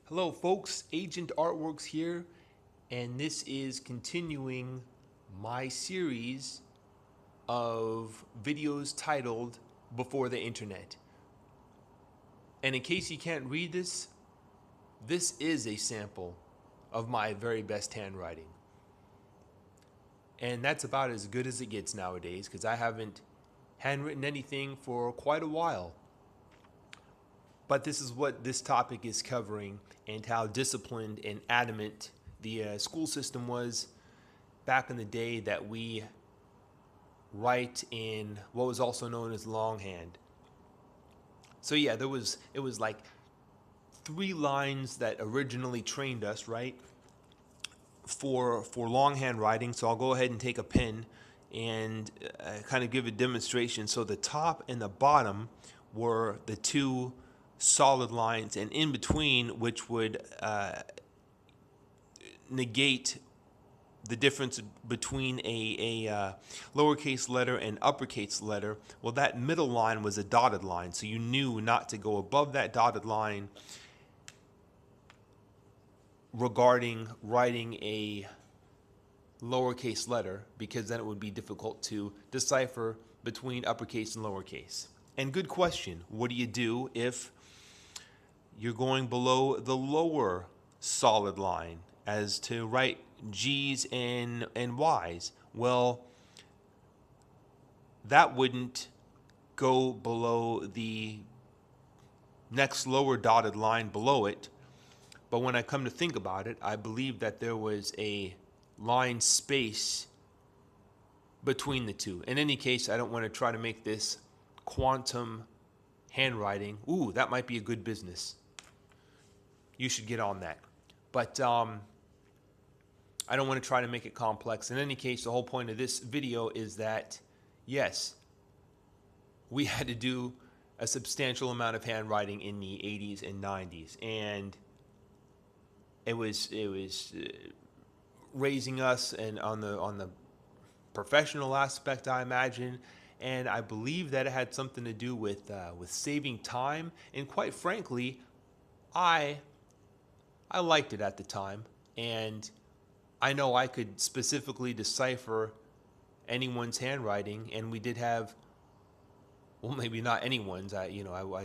Hello folks, Agent Artworks here, and this is continuing my series of videos titled Before the Internet. And in case you can't read this, this is a sample of my very best handwriting. And that's about as good as it gets nowadays because I haven't handwritten anything for quite a while. But this is what this topic is covering and how disciplined and adamant the school system was back in the day that we write in what was also known as longhand. So yeah, it was like 3 lines that originally trained us, right? For longhand writing. So I'll go ahead and take a pen and kind of give a demonstration. So the top and the bottom were the two solid lines, and in between, which would negate the difference between a lowercase letter and uppercase letter. Well, that middle line was a dotted line, so you knew not to go above that dotted line regarding writing a lowercase letter, because then it would be difficult to decipher between uppercase and lowercase. And good question, what do you do if you're going below the lower solid line as to write G's and Y's? Well, that wouldn't go below the next lower dotted line below it. But when I come to think about it, I believe that there was a line space between the two. In any case, I don't want to try to make this quantum handwriting. Ooh, that might be a good business. You should get on that. But I don't want to try to make it complex. In any case, the whole point of this video is that, yes, we had to do a substantial amount of handwriting in the 80s and 90s. And it was raising us and on the professional aspect, I imagine. And I believe that it had something to do with saving time. And quite frankly, I liked it at the time, and I know I could specifically decipher anyone's handwriting, and we did have, well, maybe not anyone's. I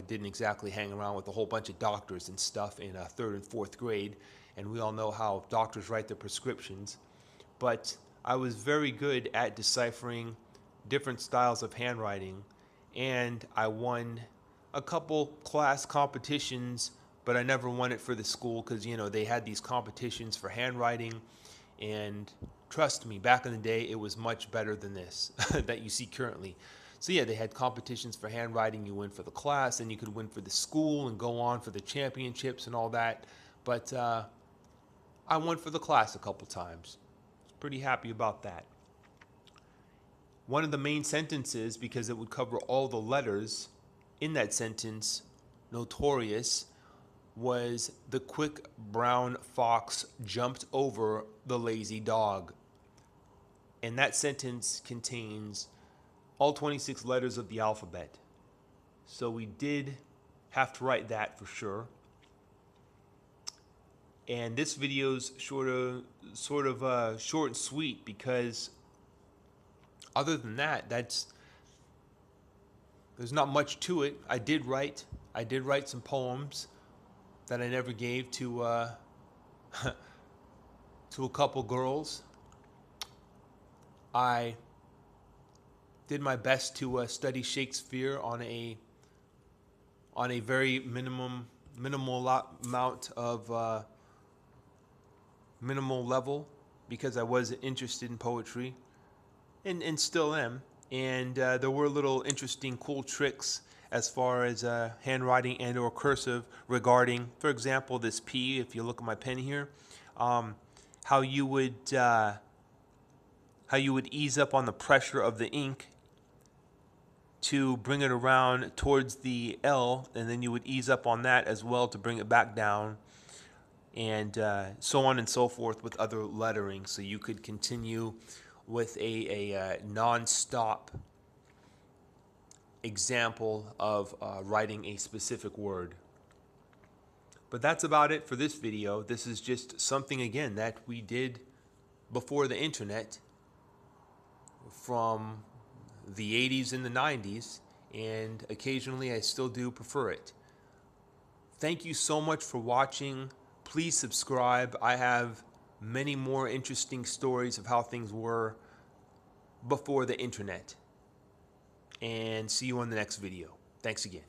didn't exactly hang around with a whole bunch of doctors and stuff in 3rd and 4th grade, and we all know how doctors write their prescriptions. But I was very good at deciphering different styles of handwriting, and I won a couple class competitions, but I never won it for the school because, they had these competitions for handwriting. And trust me, back in the day, it was much better than this that you see currently. So yeah, they had competitions for handwriting. You win for the class, and you could win for the school and go on for the championships and all that. But I won for the class a couple times. Pretty happy about that. One of the main sentences, because it would cover all the letters in that sentence, notorious, was the quick brown fox jumped over the lazy dog. And that sentence contains all 26 letters of the alphabet. So we did have to write that for sure. And this video's sort of short and sweet because other than that, there's not much to it. I did write some poems that I never gave to to a couple girls. I did my best to study Shakespeare on a very minimal amount of minimal level because I was interested in poetry and still am. And there were little interesting, cool tricks as far as handwriting and or cursive regarding, for example, this P, if you look at my pen here, how you would ease up on the pressure of the ink to bring it around towards the L, and then you would ease up on that as well to bring it back down, and so on and so forth with other lettering, so you could continue with a non-stop example of writing a specific word. But that's about it for this video. This is just something, again, that we did before the internet from the 80s and the 90s, and occasionally I still do prefer it. Thank you so much for watching. Please subscribe. I have many more interesting stories of how things were before the internet. And see you on the next video. Thanks again.